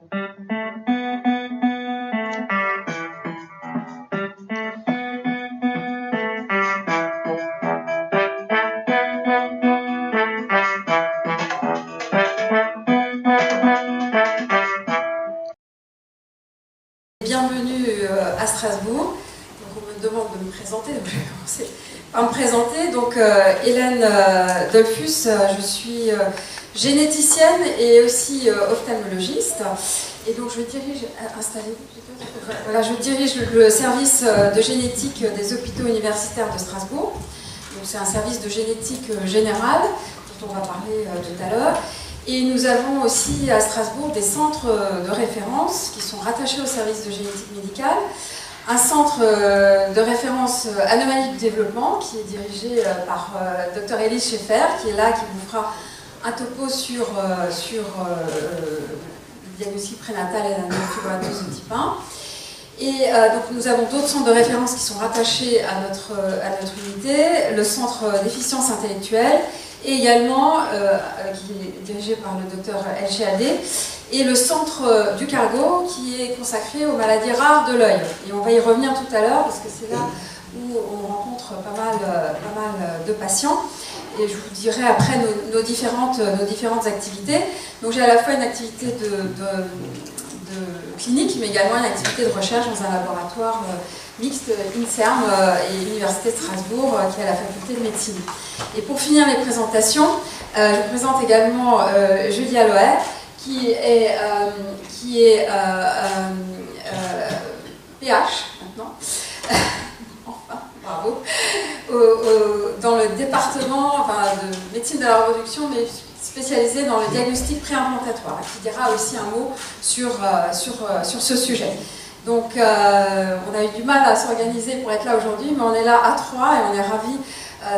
Bienvenue à Strasbourg. Donc on me demande de me présenter, donc je vais commencer par me présenter. Donc Hélène Dollfus, je suis généticienne et aussi ophtalmologiste. Et donc je dirige, voilà, je dirige le service de génétique des hôpitaux universitaires de Strasbourg. Donc c'est un service de génétique générale dont on va parler tout à l'heure. Et nous avons aussi à Strasbourg des centres de référence qui sont rattachés au service de génétique médicale. Un centre de référence anomalie du développement qui est dirigé par Dr Élise Schaeffer, qui est là, qui vous fera un topo sur le diagnostic prénatal et la néofibromatosis de type 1. Et donc nous avons d'autres centres de référence qui sont rattachés à notre unité, le centre d'efficience intellectuelle, et également, qui est dirigé par le docteur El Chehadé, et le centre du cargo qui est consacré aux maladies rares de l'œil. Et on va y revenir tout à l'heure parce que c'est là où on rencontre pas mal de patients. Et je vous dirai après nos différentes activités. Donc j'ai à la fois une activité de clinique, mais également une activité de recherche dans un laboratoire mixte INSERM et Université de Strasbourg, qui est à la faculté de médecine. Et pour finir les présentations, je présente également Julie Aloët, qui est PH maintenant, enfin, bravo, dans le département de médecine de la reproduction, mais spécialisée dans le diagnostic préimplantatoire, qui dira aussi un mot sur ce sujet. Donc, on a eu du mal à s'organiser pour être là aujourd'hui, mais on est là à 3 et on est ravis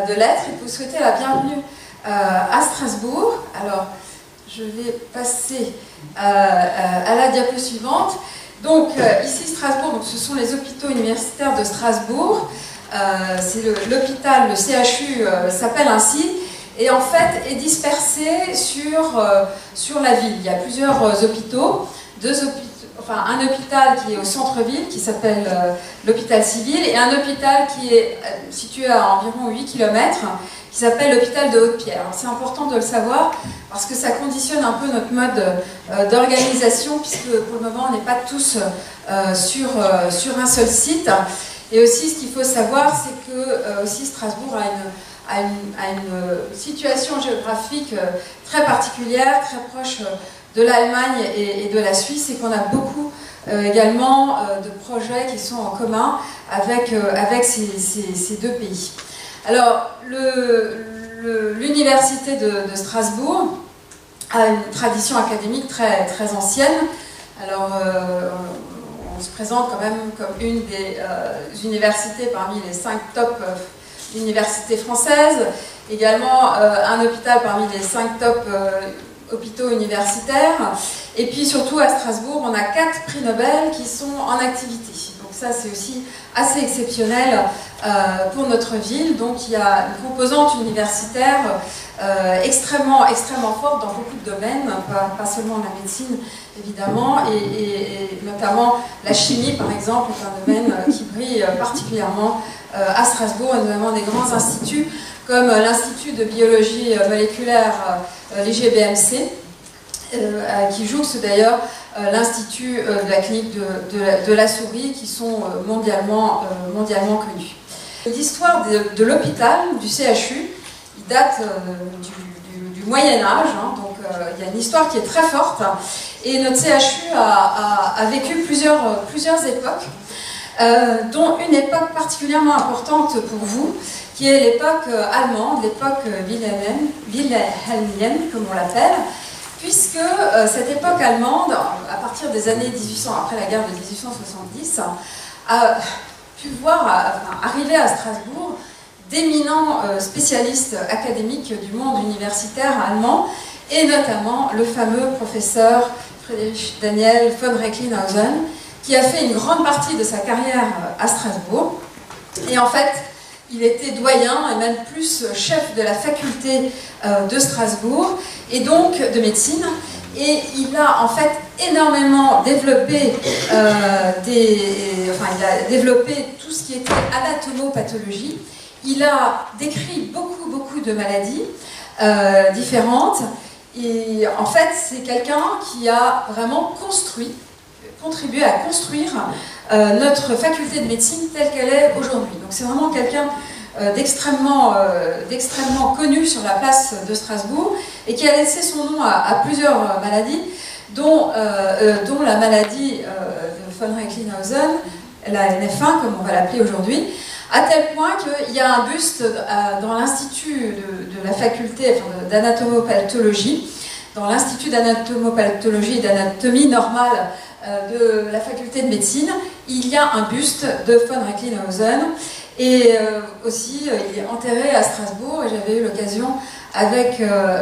de l'être et de vous souhaiter la bienvenue à Strasbourg. Alors, je vais passer à la diapo suivante. Donc, ici, Strasbourg, donc, ce sont les hôpitaux universitaires de Strasbourg. C'est l'hôpital, le CHU s'appelle ainsi, et en fait est dispersé sur la ville. Il y a plusieurs hôpitaux, un hôpital qui est au centre-ville, qui s'appelle l'hôpital civil, et un hôpital qui est situé à environ 8 km, qui s'appelle l'hôpital de Haute-Pierre. C'est important de le savoir, parce que ça conditionne un peu notre mode d'organisation, puisque pour le moment, on n'est pas tous sur un seul site. Et aussi, ce qu'il faut savoir, c'est que aussi Strasbourg a une situation géographique très particulière, très proche de l'Allemagne et de la Suisse, et qu'on a beaucoup également de projets qui sont en commun avec ces deux pays. Alors, l'université de Strasbourg a une tradition académique très, très ancienne. Alors, on se présente quand même comme une des universités parmi les 5 top universités françaises, également un hôpital parmi les 5 top hôpitaux universitaires, et puis surtout à Strasbourg, on a 4 prix Nobel qui sont en activité. Donc ça, c'est aussi assez exceptionnel pour notre ville. Donc il y a une composante universitaire extrêmement forte dans beaucoup de domaines, pas seulement la médecine évidemment, et notamment la chimie par exemple est un domaine qui brille particulièrement à Strasbourg, et notamment des grands instituts comme l'Institut de biologie moléculaire, l'IGBMC, qui jouxte d'ailleurs l'Institut de la clinique de la souris, qui sont mondialement connus. L'histoire de l'hôpital, du CHU, il date du Moyen-Âge, hein, donc il y a une histoire qui est très forte, et notre CHU a vécu plusieurs époques, dont une époque particulièrement importante pour vous, qui est l'époque allemande, l'époque wilhelmienne, comme on l'appelle, puisque cette époque allemande, à partir des années 1800, après la guerre de 1870, a pu voir arriver à Strasbourg d'éminents spécialistes académiques du monde universitaire allemand, et notamment le fameux professeur Friedrich Daniel von Recklinghausen, qui a fait une grande partie de sa carrière à Strasbourg. Et en fait, il était doyen et même plus chef de la faculté de Strasbourg, et donc de médecine. et il a en fait énormément développé, il a développé tout ce qui était anatomopathologie. Il a décrit beaucoup de maladies différentes, et en fait c'est quelqu'un qui a vraiment contribué à construire notre faculté de médecine telle qu'elle est aujourd'hui. Donc c'est vraiment quelqu'un d'extrêmement connu sur la place de Strasbourg et qui a laissé son nom à plusieurs maladies, dont la maladie de von Recklinghausen, la NF1 comme on va l'appeler aujourd'hui, à tel point qu'il y a un buste dans l'Institut de la faculté d'anatomopathologie, dans l'Institut d'anatomopathologie et d'anatomie normale de la faculté de médecine, il y a un buste de von Recklinghausen. Et aussi, il est enterré à Strasbourg, et j'avais eu l'occasion avec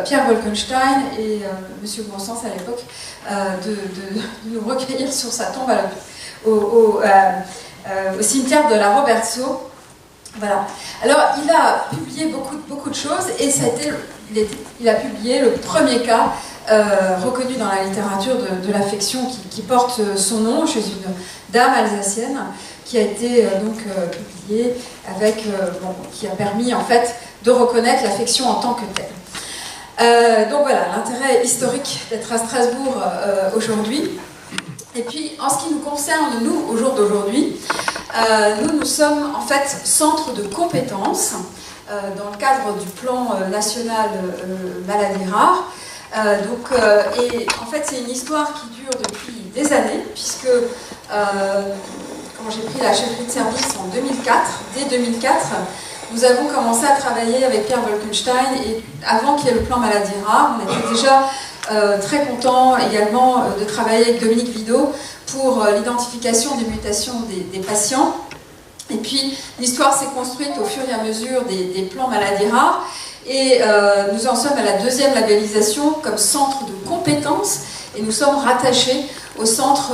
Pierre Wolkenstein et Monsieur Gronsens à l'époque de nous recueillir sur sa tombe au cimetière de la Robertsau. Voilà. Alors, il a publié beaucoup de choses, et il a publié le premier cas reconnu dans la littérature de l'affection qui porte son nom chez une dame alsacienne, qui a été publié qui a permis en fait de reconnaître l'affection en tant que telle. Donc voilà, l'intérêt historique d'être à Strasbourg aujourd'hui. Et puis en ce qui nous concerne, nous, au jour d'aujourd'hui, nous sommes en fait centre de compétences dans le cadre du plan national maladies rares. Et en fait c'est une histoire qui dure depuis des années, puisque quand j'ai pris la chefferie de service en 2004, dès 2004, nous avons commencé à travailler avec Pierre Wolkenstein, et avant qu'il y ait le plan maladies rares, on était déjà très contents également de travailler avec Dominique Vidot pour l'identification des mutations des patients. Et puis l'histoire s'est construite au fur et à mesure des plans maladies rares, et nous en sommes à la deuxième labellisation comme centre de compétences, et nous sommes rattachés au centre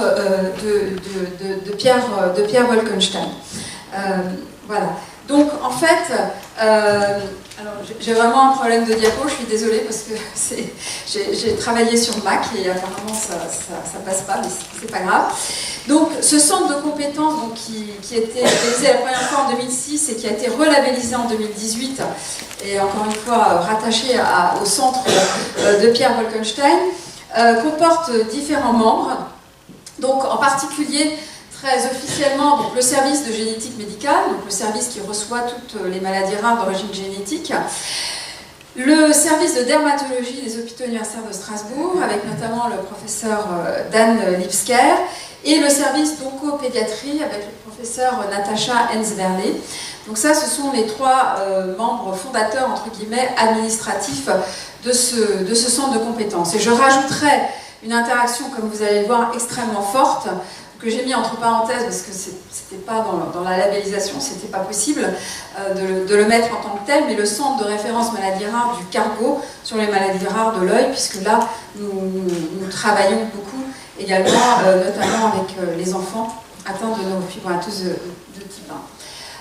de Pierre Wolkenstein. Voilà. Donc en fait, alors j'ai vraiment un problème de diapo, je suis désolée parce que j'ai travaillé sur Mac et apparemment ça passe pas, mais c'est pas grave. Donc ce centre de compétences qui a été réalisé la première fois en 2006 et qui a été relabellisé en 2018, et encore une fois rattaché au centre de Pierre Wolkenstein, comporte différents membres. Donc en particulier, très officiellement, donc, le service de génétique médicale, donc le service qui reçoit toutes les maladies rares d'origine génétique, le service de dermatologie des hôpitaux universitaires de Strasbourg, avec notamment le professeur Dan Lipsker, et le service d'oncopédiatrie avec le professeur Natacha Hensverley. Donc ça, ce sont les trois membres fondateurs, entre guillemets, administratifs de ce centre de compétences. Et je rajouterai une interaction, comme vous allez le voir, extrêmement forte, que j'ai mis entre parenthèses parce que c'était pas dans la labellisation, c'était pas possible de le mettre en tant que tel, mais le centre de référence maladies rares du Cargo sur les maladies rares de l'œil, puisque là nous travaillons beaucoup également, notamment avec les enfants atteints de neurofibromatosis de type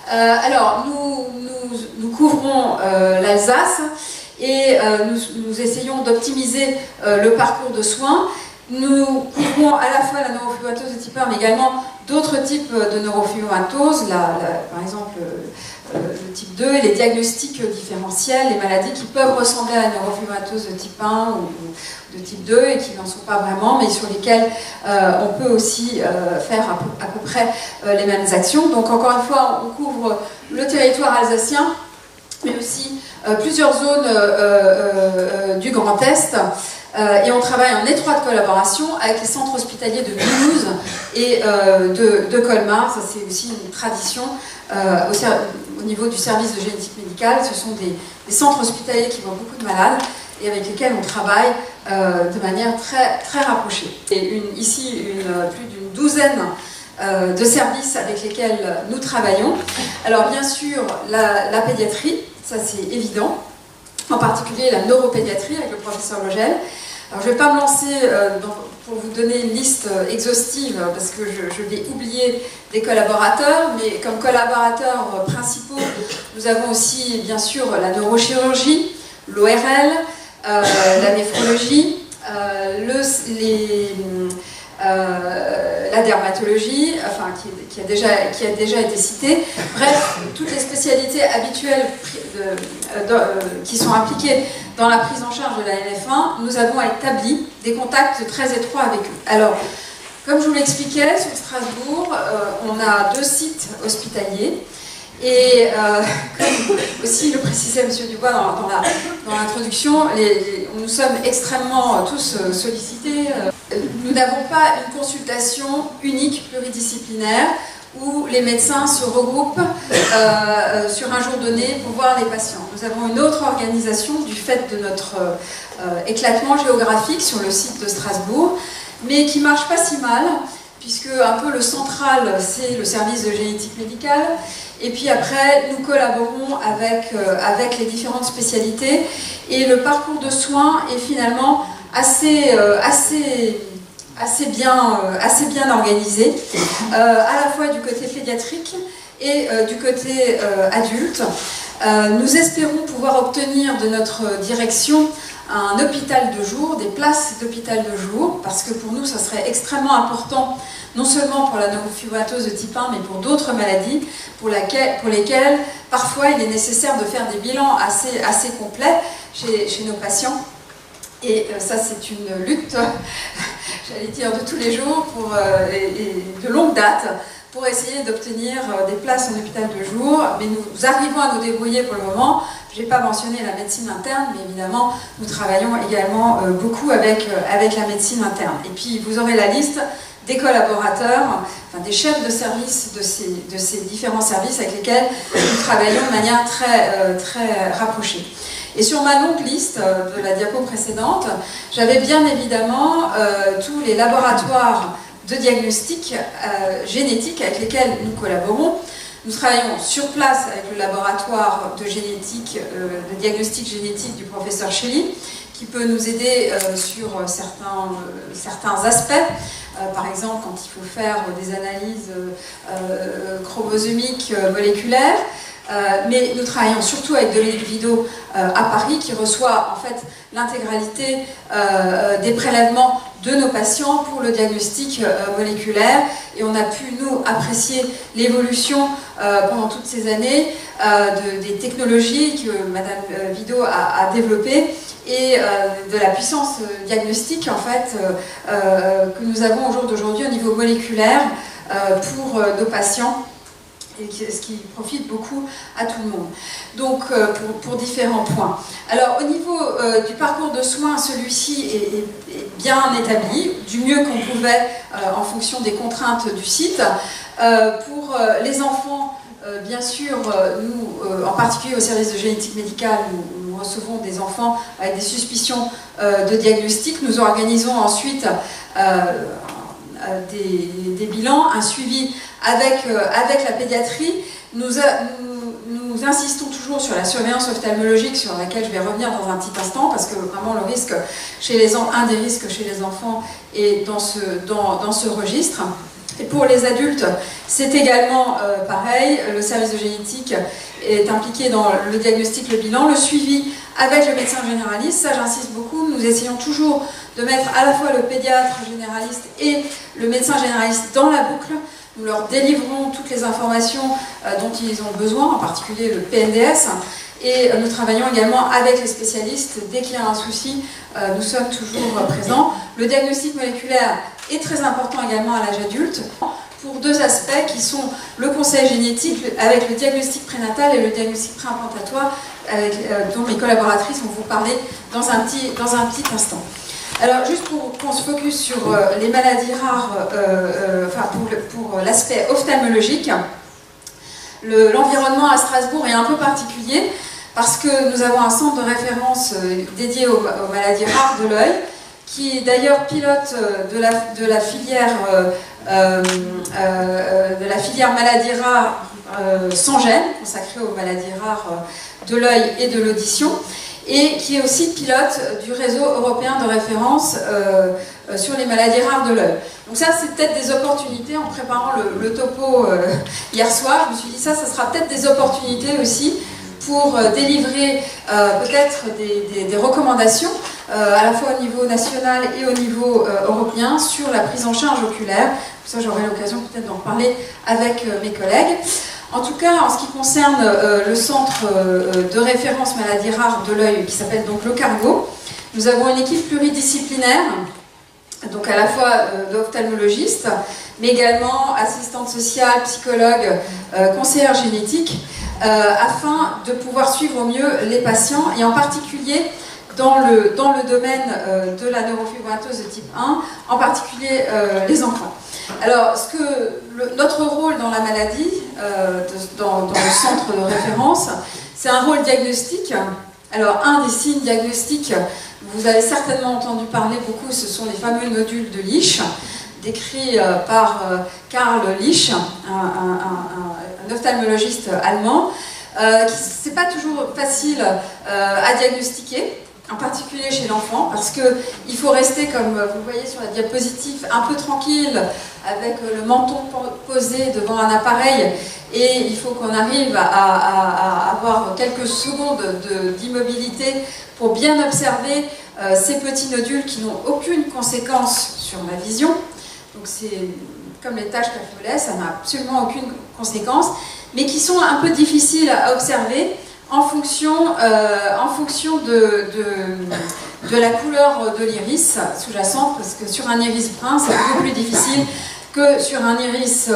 1. Alors nous couvrons l'Alsace, et nous essayons d'optimiser le parcours de soins. Nous couvrons à la fois la neurofibromatose de type 1, mais également d'autres types de neurofibromatose, par exemple le type 2, et les diagnostics différentiels, les maladies qui peuvent ressembler à la neurofibromatose de type 1 ou de type 2 et qui n'en sont pas vraiment, mais sur lesquels on peut aussi faire à peu près les mêmes actions. Donc encore une fois, on couvre le territoire alsacien, mais aussi plusieurs zones du Grand Est. Et on travaille en étroite collaboration avec les centres hospitaliers de Mulhouse et de Colmar. Ça, c'est aussi une tradition au niveau du service de génétique médicale. Ce sont des centres hospitaliers qui voient beaucoup de malades et avec lesquels on travaille de manière très, très rapprochée. Et ici, plus d'une douzaine de services avec lesquels nous travaillons. Alors bien sûr, la pédiatrie, ça c'est évident, en particulier la neuropédiatrie avec le professeur Logel. Alors je ne vais pas me lancer pour vous donner une liste exhaustive parce que je vais oublier des collaborateurs, mais comme collaborateurs principaux, nous avons aussi bien sûr la neurochirurgie, l'ORL, la néphrologie, la dermatologie, enfin, qui a déjà été citée. Bref, toutes les spécialités habituelles qui sont impliquées dans la prise en charge de la NF1, nous avons établi des contacts très étroits avec eux. Alors, comme je vous l'expliquais, sur Strasbourg, on a 2 sites hospitaliers. Et comme aussi le précisait M. Dubois dans l'introduction, nous sommes extrêmement tous sollicités. Nous n'avons pas une consultation unique pluridisciplinaire où les médecins se regroupent sur un jour donné pour voir les patients. Nous avons une autre organisation du fait de notre éclatement géographique sur le site de Strasbourg, mais qui marche pas si mal, puisque un peu le central, c'est le service de génétique médicale. Et puis après, nous collaborons avec les différentes spécialités. Et le parcours de soins est finalement assez bien organisé, à la fois du côté pédiatrique et du côté adulte. Nous espérons pouvoir obtenir de notre direction un hôpital de jour, des places d'hôpital de jour, parce que pour nous, ça serait extrêmement important, non seulement pour la neurofibromatosis de type 1, mais pour d'autres maladies, pour lesquelles parfois il est nécessaire de faire des bilans assez complets chez nos patients. Et ça, c'est une lutte, j'allais dire, de tous les jours, et de longue date, pour essayer d'obtenir des places en hôpital de jour. Mais nous arrivons à nous débrouiller pour le moment. Je n'ai pas mentionné la médecine interne, mais évidemment, nous travaillons également beaucoup avec la médecine interne. Et puis, vous aurez la liste des collaborateurs, enfin, des chefs de service de ces différents services avec lesquels nous travaillons de manière très rapprochée. Et sur ma longue liste de la diapo précédente, j'avais bien évidemment tous les laboratoires de diagnostic génétique avec lesquels nous collaborons. Nous travaillons sur place avec le laboratoire de génétique, de diagnostic génétique du professeur Shelley, qui peut nous aider sur certains aspects. Par exemple, quand il faut faire des analyses chromosomiques moléculaires. Mais nous travaillons surtout avec de l'Invido à Paris, qui reçoit en fait l'intégralité des prélèvements de nos patients pour le diagnostic moléculaire. Et on a pu, nous, apprécier l'évolution pendant toutes ces années des technologies que Madame Vido a développées et de la puissance diagnostique en fait, que nous avons au jour d'aujourd'hui au niveau moléculaire pour nos patients, et ce qui profite beaucoup à tout le monde. Donc, pour différents points. Alors, au niveau du parcours de soins, celui-ci est bien établi, du mieux qu'on pouvait en fonction des contraintes du site. Pour les enfants, bien sûr, nous, en particulier au service de génétique médicale, nous recevons des enfants avec des suspicions de diagnostic. Nous organisons ensuite des bilans, un suivi avec la pédiatrie. Nous insistons toujours sur la surveillance ophtalmologique, sur laquelle je vais revenir dans un petit instant, parce que vraiment le risque un des risques chez les enfants est dans ce registre. Et pour les adultes, c'est également pareil. Le service de génétique est impliqué dans le diagnostic, le bilan, le suivi avec le médecin généraliste. Ça, j'insiste beaucoup. Nous essayons toujours de mettre à la fois le pédiatre généraliste et le médecin généraliste dans la boucle. Nous leur délivrons toutes les informations dont ils ont besoin, en particulier le PNDS. Et nous travaillons également avec les spécialistes. Dès qu'il y a un souci, nous sommes toujours présents. Le diagnostic moléculaire est très important également à l'âge adulte, pour 2 aspects qui sont le conseil génétique avec le diagnostic prénatal et le diagnostic préimplantatoire, dont mes collaboratrices vont vous parler dans un petit instant. Alors, juste pour qu'on se focus sur les maladies rares, pour l'aspect ophtalmologique, l'environnement à Strasbourg est un peu particulier parce que nous avons un centre de référence dédié aux maladies rares de l'œil, qui est d'ailleurs pilote de la filière maladies rares sans gène, consacrée aux maladies rares de l'œil et de l'audition, et qui est aussi pilote du réseau européen de référence sur les maladies rares de l'œil. Donc ça, c'est peut-être des opportunités. En préparant le topo hier soir, je me suis dit ça sera peut-être des opportunités aussi pour délivrer peut-être des recommandations à la fois au niveau national et au niveau européen, sur la prise en charge oculaire. Ça, j'aurai l'occasion peut-être d'en parler avec mes collègues. En tout cas, en ce qui concerne le centre de référence maladies rares de l'œil, qui s'appelle donc le Cargo, nous avons une équipe pluridisciplinaire, donc à la fois d'ophtalmologistes, mais également assistantes sociales, psychologues, conseillères génétiques, afin de pouvoir suivre au mieux les patients, et en particulier dans le domaine de la neurofibromatose de type 1, en particulier les enfants. Alors, notre rôle dans la maladie, dans le centre de référence, c'est un rôle diagnostique. Alors, un des signes diagnostiques, vous avez certainement entendu parler beaucoup, ce sont les fameux nodules de Lisch, décrits par Karl Lisch, un ophtalmologiste allemand. C'est pas toujours facile à diagnostiquer, en particulier chez l'enfant, parce qu'il faut rester, comme vous le voyez sur la diapositive, un peu tranquille, avec le menton posé devant un appareil, et il faut qu'on arrive à avoir quelques secondes d'immobilité pour bien observer ces petits nodules qui n'ont aucune conséquence sur la vision. Donc c'est comme les taches capillaires, ça n'a absolument aucune conséquence, mais qui sont un peu difficiles à observer en fonction de la couleur de l'iris sous-jacente, parce que sur un iris brun, c'est beaucoup plus difficile que sur un iris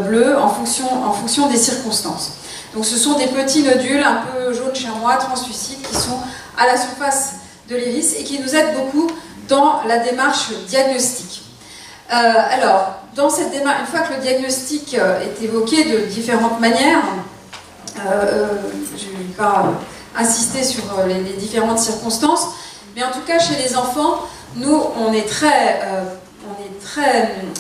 bleu en fonction des circonstances. Donc ce sont des petits nodules un peu jaune chamois, translucides, qui sont à la surface de l'iris et qui nous aident beaucoup dans la démarche diagnostique. Alors, dans cette démarche, une fois que le diagnostic est évoqué de différentes manières, je ne vais pas insister sur les différentes circonstances, mais en tout cas chez les enfants, nous on est très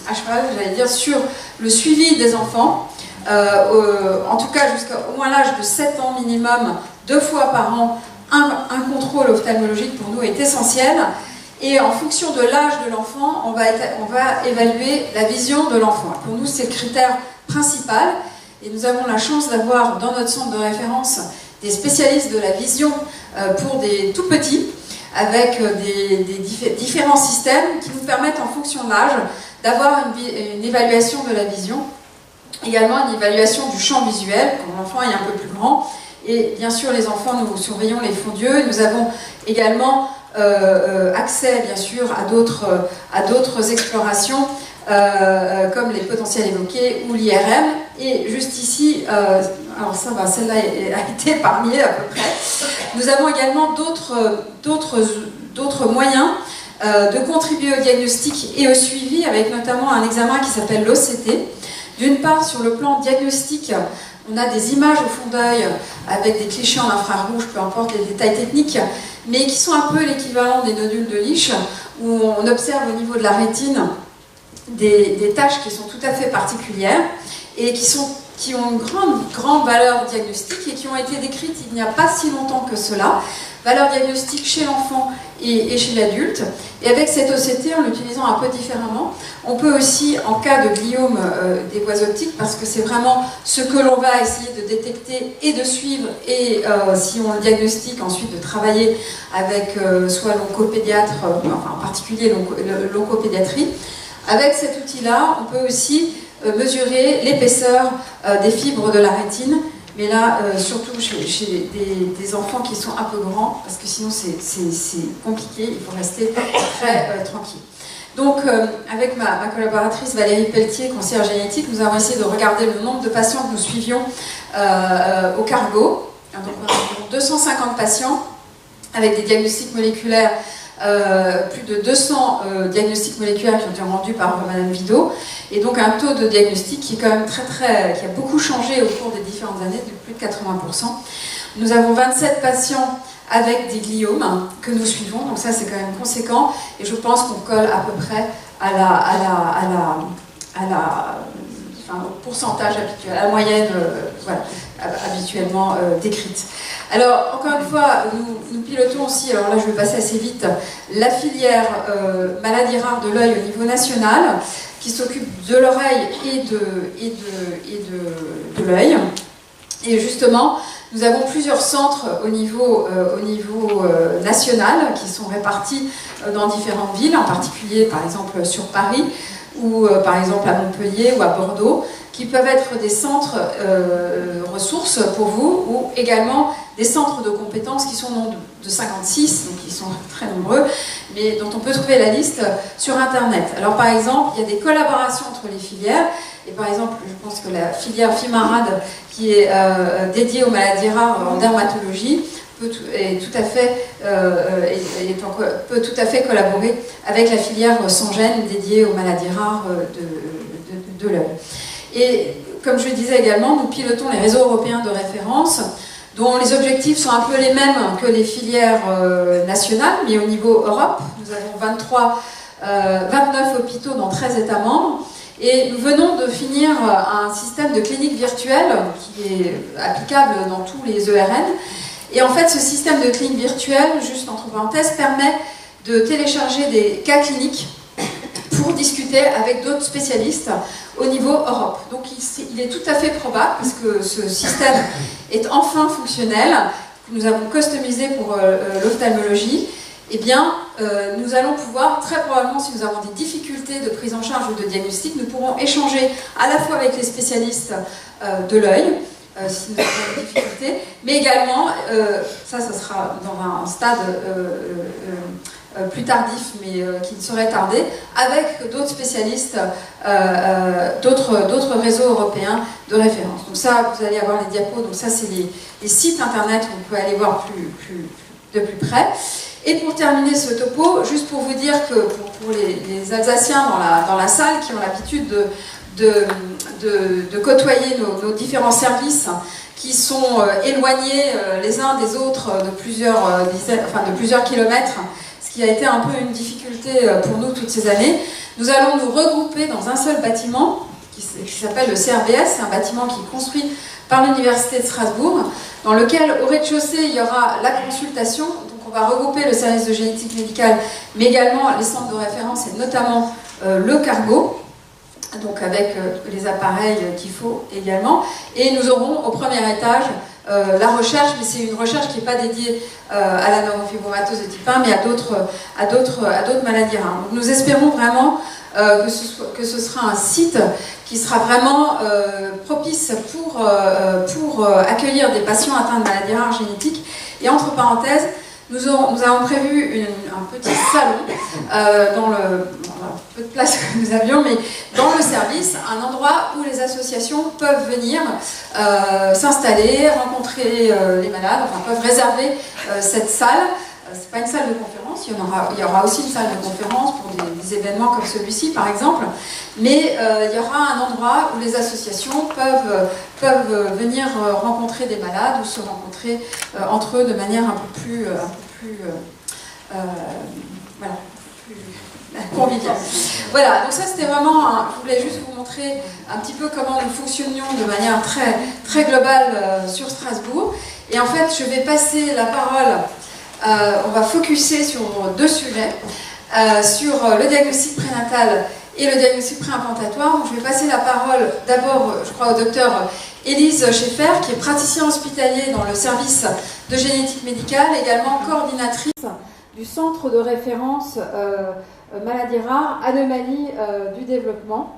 à cheval, j'allais dire, sur le suivi des enfants, en tout cas jusqu'à au moins l'âge de 7 ans minimum, 2 fois par an, un contrôle ophtalmologique pour nous est essentiel. Et en fonction de l'âge de l'enfant, on va évaluer la vision de l'enfant. Pour nous, c'est le critère principal. Et nous avons la chance d'avoir dans notre centre de référence des spécialistes de la vision pour des tout petits, avec des différents systèmes qui nous permettent, en fonction de l'âge, d'avoir une évaluation de la vision. Également une évaluation du champ visuel, quand l'enfant est un peu plus grand. Et bien sûr, les enfants, nous surveillons les fonds d'yeux. Nous avons également accès, bien sûr, à d'autres explorations, comme les potentiels évoqués ou l'IRM. Et juste ici, alors ça va, celle-là a été épargnée à peu près. Nous avons également d'autres moyens de contribuer au diagnostic et au suivi, avec notamment un examen qui s'appelle l'OCT. D'une part, sur le plan diagnostique, on a des images au fond d'œil avec des clichés en infrarouge, peu importe les détails techniques, mais qui sont un peu l'équivalent des nodules de Lisch, où on observe au niveau de la rétine des taches qui sont tout à fait particulières et qui ont une grande valeur diagnostique et qui ont été décrites il n'y a pas si longtemps que cela. Valeur diagnostique chez l'enfant et chez l'adulte. Et avec cette OCT, en l'utilisant un peu différemment, on peut aussi, en cas de gliome des voies optiques, parce que c'est vraiment ce que l'on va essayer de détecter et de suivre, et si on le diagnostique, ensuite de travailler avec soit l'oncopédiatre, enfin en particulier l'oncopédiatrie. Avec cet outil-là, on peut aussi mesurer l'épaisseur des fibres de la rétine, mais là, surtout chez des enfants qui sont un peu grands, parce que sinon c'est compliqué, il faut rester très tranquille. Donc, avec ma collaboratrice Valérie Pelletier, conseillère génétique, nous avons essayé de regarder le nombre de patients que nous suivions au Cargo. Donc, on a 250 patients avec des diagnostics moléculaires, plus de 200 diagnostics moléculaires qui ont été rendus par Madame Vido, et donc un taux de diagnostic qui est quand même qui a beaucoup changé au cours des différentes années, de plus de 80%. Nous avons 27 patients avec des gliomes que nous suivons, donc ça c'est quand même conséquent, et je pense qu'on colle à peu près au pourcentage habituel, à la moyenne voilà, habituellement décrite. Alors, encore une fois, nous pilotons aussi, alors là je vais passer assez vite, la filière maladies rares de l'œil au niveau national, qui s'occupe de l'oreille et de l'œil. Et justement, Nous avons plusieurs centres au niveau national qui sont répartis dans différentes villes, en particulier par exemple sur Paris ou par exemple à Montpellier ou à Bordeaux, qui peuvent être des centres ressources pour vous, ou également des centres de compétences qui sont au nombre de 56, donc qui sont très nombreux, mais dont on peut trouver la liste sur Internet. Alors par exemple, il y a des collaborations entre les filières, et par exemple, je pense que la filière FIMARAD, qui est dédiée aux maladies rares en dermatologie, peut tout à fait collaborer avec la filière Sangène dédiée aux maladies rares de l'œil. Et comme je le disais également, nous pilotons les réseaux européens de référence, dont les objectifs sont un peu les mêmes que les filières nationales, mais au niveau Europe. Nous avons 29 hôpitaux dans 13 États membres, et nous venons de finir un système de clinique virtuelle qui est applicable dans tous les ERN. Et en fait, ce système de clinique virtuelle, juste entre parenthèses, permet de télécharger des cas cliniques pour discuter avec d'autres spécialistes au niveau Europe. Donc il est tout à fait probable, parce que ce système est enfin fonctionnel, que nous avons customisé pour l'ophtalmologie, eh bien nous allons pouvoir, très probablement si nous avons des difficultés de prise en charge ou de diagnostic, nous pourrons échanger à la fois avec les spécialistes de l'œil, si nous avons des difficultés, mais également, ça sera dans un stade plus tardif, mais qui ne saurait tarder, avec d'autres spécialistes, d'autres réseaux européens de référence. Donc ça, vous allez avoir les diapos, donc ça c'est les sites internet où on peut aller voir de plus près. Et pour terminer ce topo, juste pour vous dire que pour les Alsaciens dans la salle qui ont l'habitude de côtoyer nos différents services qui sont éloignés les uns des autres de plusieurs kilomètres, ce qui a été un peu une difficulté pour nous toutes ces années, nous allons nous regrouper dans un seul bâtiment qui s'appelle le CRBS. C'est un bâtiment qui est construit par l'Université de Strasbourg, dans lequel au rez-de-chaussée il y aura la consultation. Donc on va regrouper le service de génétique médicale, mais également les centres de référence et notamment le cargo, donc avec les appareils qu'il faut également. Et nous aurons au premier étage la recherche, mais c'est une recherche qui n'est pas dédiée à la neurofibromatose de type 1, mais à d'autres maladies rares. Donc nous espérons vraiment que ce sera un site qui sera vraiment propice pour accueillir des patients atteints de maladies rares génétiques. Et entre parenthèses, nous avons prévu un petit salon dans le peu de place que nous avions, mais dans le service, un endroit où les associations peuvent venir s'installer, rencontrer les malades, enfin peuvent réserver cette salle. C'est pas une salle de conférence, il y aura aussi une salle de conférence pour des événements comme celui-ci par exemple, mais il y aura un endroit où les associations peuvent venir rencontrer des malades ou se rencontrer entre eux de manière un peu plus convivial. Voilà, donc ça c'était vraiment, je voulais juste vous montrer un petit peu comment nous fonctionnions de manière très, très globale sur Strasbourg. Et en fait, je vais passer la parole, on va focuser sur deux sujets, sur le diagnostic prénatal et le diagnostic préimplantatoire. Donc je vais passer la parole d'abord, je crois, au docteur Élise Schaeffer, qui est praticien hospitalier dans le service de génétique médicale, également coordinatrice du centre de référence maladies rares, anomalies du développement.